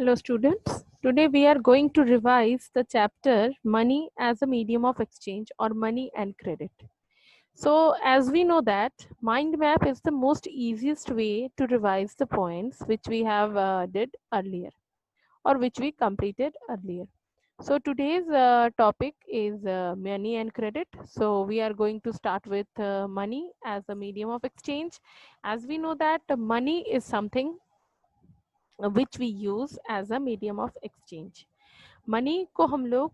Hello students, today we are going to revise the chapter Money as a Medium of Exchange or Money and Credit. So as we know that mind map is the most easiest way to revise the points which we have did earlier or which we completed earlier. So today's topic is money and credit. So we are going to start with money as a medium of exchange. As we know that money is something which we use as a medium of exchange. Money को हम लोग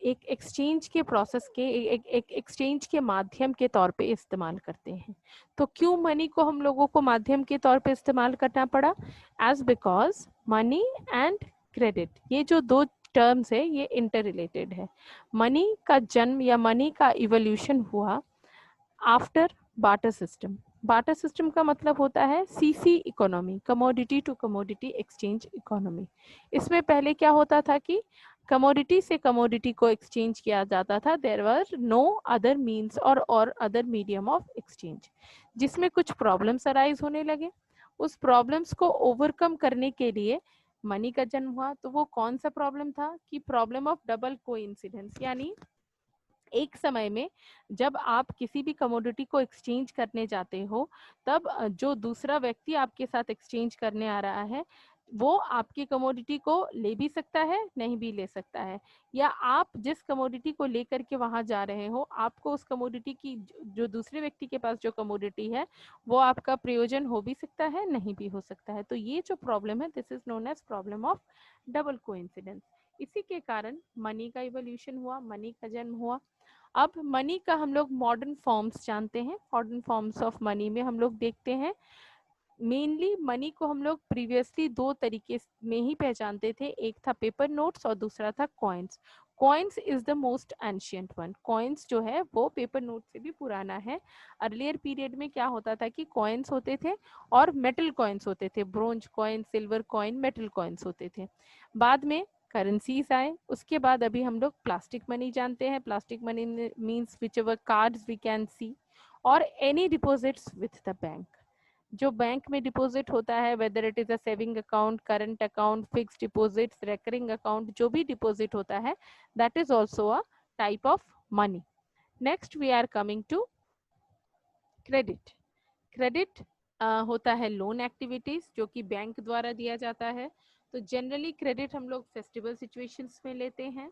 एक exchange के process के एक exchange के माध्यम के तौर पे इस्तेमाल करते हैं. तो क्यों मनी को हम लोगों को माध्यम के तौर पे इस्तेमाल करना पड़ा? As because money and credit, ये जो दो टर्म्स है ये इंटर रिलेटेड है. मनी का जन्म या मनी का इवोल्यूशन हुआ after barter system. Barter system का मतलब होता है C C economy, commodity to commodity exchange economy. इसमें पहले क्या होता था कि कमोडिटी से कमोडिटी को एक्सचेंज किया जाता था. There were no other means और अदर मीडियम ऑफ एक्सचेंज. जिसमें कुछ प्रॉब्लम्स अराइज होने लगे. उस प्रॉब्लम्स को ओवरकम करने के लिए मनी का जन्म हुआ. तो वो कौन सा प्रॉब्लम था कि प्रॉब्लम ऑफ डबल कोइंसिडेंस, यानी एक समय में जब आप किसी भी कमोडिटी को एक्सचेंज करने जाते हो तब जो दूसरा व्यक्ति आपके साथ एक्सचेंज करने आ रहा है वो आपकी कमोडिटी को ले भी सकता है, नहीं भी ले सकता है, या आप जिस कमोडिटी को लेकर के वहां जा रहे हो आपको उस कमोडिटी की जो दूसरे व्यक्ति के पास जो कमोडिटी है वो आपका प्रयोजन हो भी सकता है, नहीं भी हो सकता है. तो ये जो प्रॉब्लम है this is known as problem of double coincidence. इसी के कारण मनी का इवोल्यूशन हुआ, मनी का जन्म हुआ. अब मनी का हम लोग मॉडर्न फॉर्म्स जानते हैं. मॉडर्न फॉर्म्स ऑफ मनी में हम लोग देखते हैं मेनली मनी को हम लोग प्रीवियसली दो तरीके में ही पहचानते थे. एक था पेपर नोट्स और दूसरा था coins. Coins is the most ancient one. Coins जो है वो पेपर नोट से भी पुराना है. अर्लियर पीरियड में क्या होता था कि कॉइन्स होते थे और मेटल कॉइन्स होते थे. Bronze coin, silver coin, metal coins होते थे. बाद में करेंसीज आए. उसके बाद अभी हम लोग प्लास्टिक मनी जानते हैं. Plastic money means whichever cards we can see और any deposits with the bank. जो बैंक में डिपॉजिट होता है, whether it is a saving account, current account, fixed deposits, recurring account, जो भी डिपॉजिट होता है that is also a type of money. Next we are coming to credit. Credit होता है लोन एक्टिविटीज जो कि बैंक द्वारा दिया जाता है. तो जनरली क्रेडिट हम लोग फेस्टिवल सिचुएशंस में लेते हैं.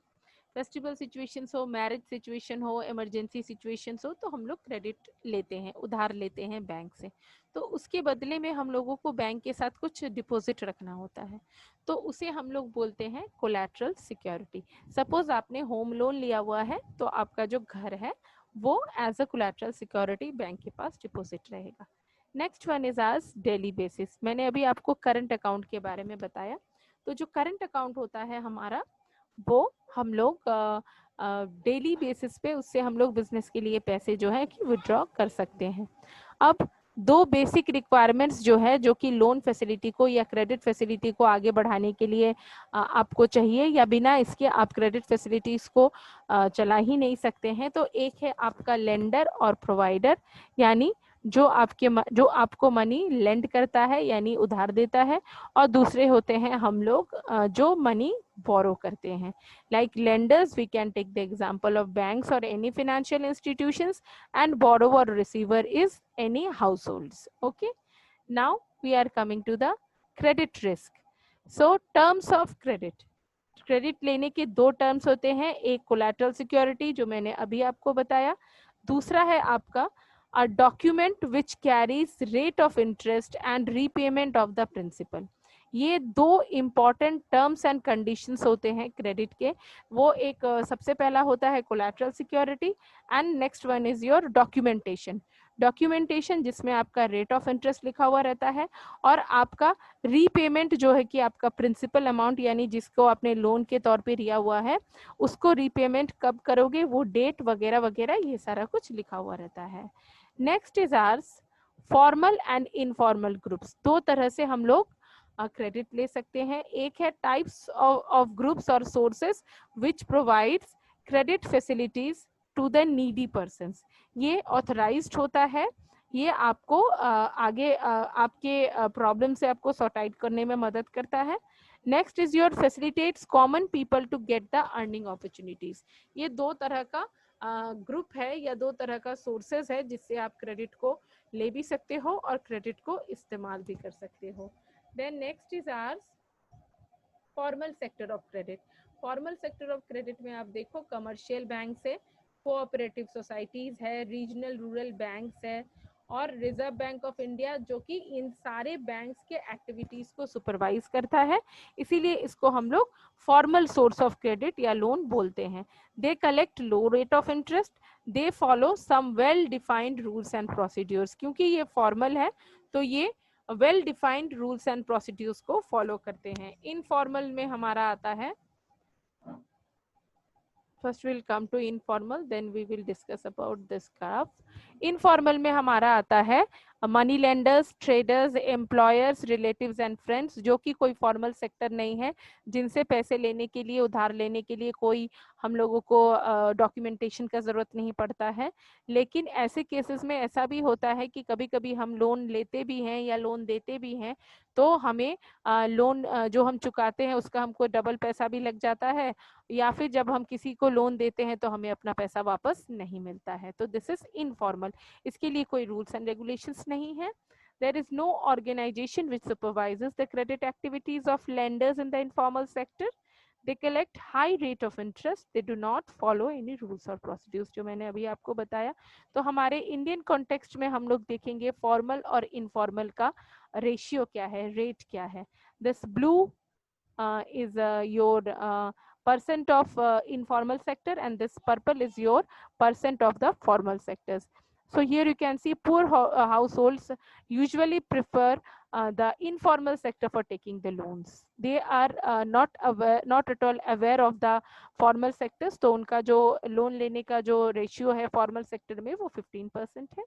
फेस्टिवल सिचुएशंस हो, मैरिज सिचुएशन हो, इमरजेंसी सिचुएशंस हो तो हम लोग क्रेडिट लेते हैं, उधार लेते हैं बैंक से. तो उसके बदले में हम लोगों को बैंक के साथ कुछ डिपॉजिट रखना होता है. तो उसे हम लोग बोलते हैं कोलैटरल सिक्योरिटी. सपोज आपने होम लोन लिया हुआ है तो आपका जो घर है वो as a collateral security bank के पास डिपॉजिट रहेगा. नेक्स्ट वन इज आज डेली बेसिस. मैंने अभी आपको करंट अकाउंट के बारे में बताया. तो जो करंट अकाउंट होता है हमारा वो हम लोग डेली बेसिस पे उससे हम लोग बिजनेस के लिए पैसे जो है कि विड्रॉ कर सकते हैं. अब दो बेसिक रिक्वायरमेंट्स जो है जो कि लोन फैसिलिटी को या क्रेडिट फैसिलिटी को आगे बढ़ाने के लिए आपको चाहिए, या बिना इसके आप क्रेडिट फैसिलिटीज को चला ही नहीं सकते हैं. तो एक है आपका लेंडर और प्रोवाइडर, यानी जो आपको मनी लेंड करता है यानी उधार देता है, और दूसरे होते हैं हम लोग जो मनी बोरो करते हैं. Like lenders we can take the example of banks और any financial institutions, and borrower receiver is any households. Okay, now we are coming to the credit risk. So terms of credit. Credit लेने के दो terms होते हैं. एक collateral security जो मैंने अभी आपको बताया, दूसरा है आपका a document which carries rate of interest and repayment of the principal. ये दो इम्पॉर्टेंट टर्म्स एंड कंडीशंस होते हैं क्रेडिट के. वो एक सबसे पहला होता है collateral security and next one is your documentation. Documentation जिसमें आपका रेट ऑफ इंटरेस्ट लिखा हुआ रहता है और आपका रीपेमेंट जो है कि आपका प्रिंसिपल अमाउंट यानी जिसको आपने लोन के तौर पे लिया हुआ है उसको रीपेमेंट कब करोगे वो डेट वगैरह वगैरह ये सारा कुछ लिखा हुआ रहता है. Next is ours formal and informal groups. दो तरह से हम लोग क्रेडिट ले सकते हैं. एक है टाइप्स ऑफ ग्रुप्स और sources which provides credit facilities to the needy persons. ये ऑथराइज्ड होता है ये आपको आगे आपके प्रॉब्लम से आपको सॉर्ट आउट करने में मदद करता है। Next is your facilitates common people to get the earning opportunities. ये दो तरह का ग्रुप है या दो तरह का सोर्सेज है जिससे आप क्रेडिट को ले भी सकते हो और क्रेडिट को इस्तेमाल भी कर सकते हो। Then next is ours formal sector of credit. Formal sector of credit में आप देखो कमर्शियल बैंक्स है, कोऑपरेटिव सोसाइटीज है, रीजनल रूरल बैंक्स है और रिजर्व बैंक ऑफ इंडिया, जो कि इन सारे बैंक्स के एक्टिविटीज को सुपरवाइज करता है, इसीलिए इसको हम लोग फॉर्मल सोर्स ऑफ क्रेडिट या लोन बोलते हैं। They collect low rate of interest, they follow some well defined rules and procedures. क्योंकि ये फॉर्मल है तो ये well defined rules and procedures को फॉलो करते हैं। इनफॉर्मल में हमारा आता है, first will come to informal then we will discuss about this graph. Informal में हमारा आता है money lenders, traders, employers, relatives and friends, जो कि कोई फॉर्मल सेक्टर नहीं है, जिनसे पैसे लेने के लिए, उधार लेने के लिए कोई हम लोगों को डॉक्यूमेंटेशन का जरूरत नहीं पड़ता है। लेकिन ऐसे केसेस में ऐसा भी होता है कि कभी कभी हम लोन लेते भी हैं या लोन देते भी हैं तो हमें लोन जो हम चुकाते हैं उसका हमको डबल पैसा भी लग जाता है, या फिर जब हम किसी को लोन देते हैं तो हमें अपना पैसा वापस नहीं मिलता है। तो दिस इज इनफॉर्मल। इसके लिए कोई रूल्स एंड रेगुलेशंस नहीं है। There is no organization which supervises the credit activities of lenders in the informal sector. They collect high rate of interest. They do not follow any rules or procedures, जो मैंने अभी आपको बताया। तो हमारे Indian context में हम लोग देखेंगे फॉर्मल और इनफॉर्मल का रेशियो क्या है, रेट क्या है। This blue is your percent of informal sector, and this purple is your percent of the formal sectors. So here you can see poor households usually prefer the informal sector for taking the loans. They are not at all aware of the formal sectors. तो उनका जो loan लेने का जो ratio है formal sector में वो 15% है।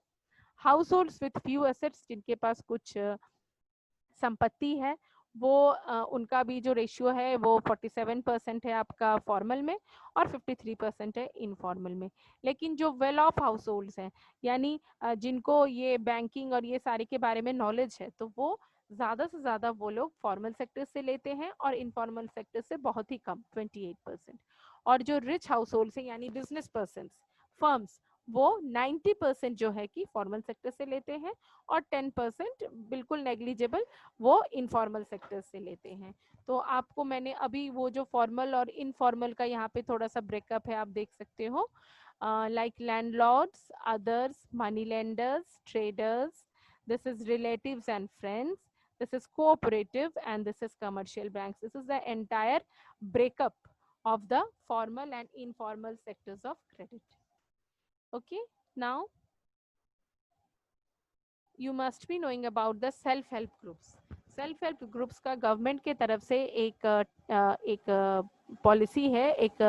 हाउसहोल्ड्स विथ फ्यू एसेट्स, जिनके पास कुछ संपत्ति है, वो उनका भी जो रेशियो है वो 47% है आपका फॉर्मल में और 53% है इनफॉर्मल में। लेकिन जो वेल ऑफ हाउस होल्ड्स हैं, यानी जिनको ये बैंकिंग और ये सारे के बारे में नॉलेज है, तो वो ज्यादा से ज्यादा वो लोग फॉर्मल सेक्टर से लेते हैं और इनफॉर्मल सेक्टर से बहुत ही कम 28%। और जो रिच हाउस होल्ड्स है यानी बिजनेस पर्सन, फर्म्स, वो 90% जो है कि फॉर्मल सेक्टर से लेते हैं और 10% बिल्कुल नेग्लिजिबल वो इनफॉर्मल सेक्टर से लेते हैं। तो आपको मैंने अभी वो जो फॉर्मल और इनफॉर्मल का यहाँ पे थोड़ा सा ब्रेकअप है, आप देख सकते हो। Like landlords, others, money lenders, traders, this is relatives and friends, this is cooperative, and this is commercial banks. This is the entire breakup of the formal and informal sectors of credit. Okay, now you must be knowing about the self help groups. Self help groups का government के तरफ से एक policy है, एक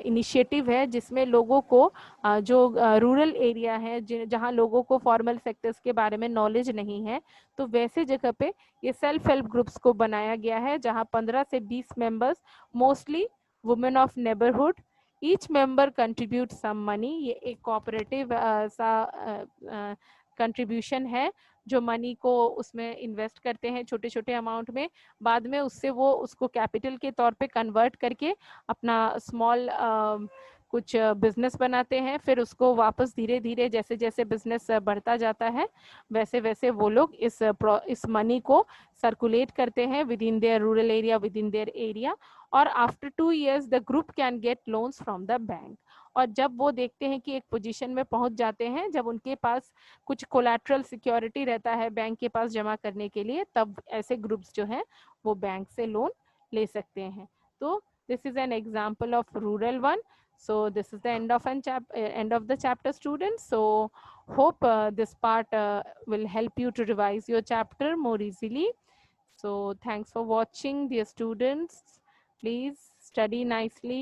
initiative है, जिसमें लोगों को जो रूरल एरिया है जहाँ लोगों को फॉर्मल सेक्टर्स के बारे में नॉलेज नहीं है, तो वैसे जगह पे ये सेल्फ हेल्प ग्रुप्स को बनाया गया है, जहाँ 15 से 20 members, mostly women of neighbourhood, each member contribute some money. ये एक कोऑपरेटिव सा कंट्रीब्यूशन है, जो मनी को उसमें इन्वेस्ट करते हैं छोटे छोटे अमाउंट में, बाद में उससे वो उसको कैपिटल के तौर पे कन्वर्ट करके अपना स्मॉल कुछ बिजनेस बनाते हैं, फिर उसको वापस धीरे धीरे जैसे जैसे बिजनेस बढ़ता जाता है वैसे वैसे वो लोग इस मनी को सर्कुलेट करते हैं within their rural area, within their area, और after 2 years the group can get loans from the bank. और जब वो देखते हैं कि एक पोजीशन में पहुंच जाते हैं जब उनके पास कुछ कोलैटरल सिक्योरिटी रहता है बैंक के पास जमा करने के लिए, तब ऐसे ग्रुप्स जो है वो बैंक से लोन ले सकते हैं। तो this is an example of rural one. So this is the end of the chapter, students. So hope this part will help you to revise your chapter more easily. So thanks for watching, dear students. Please study nicely.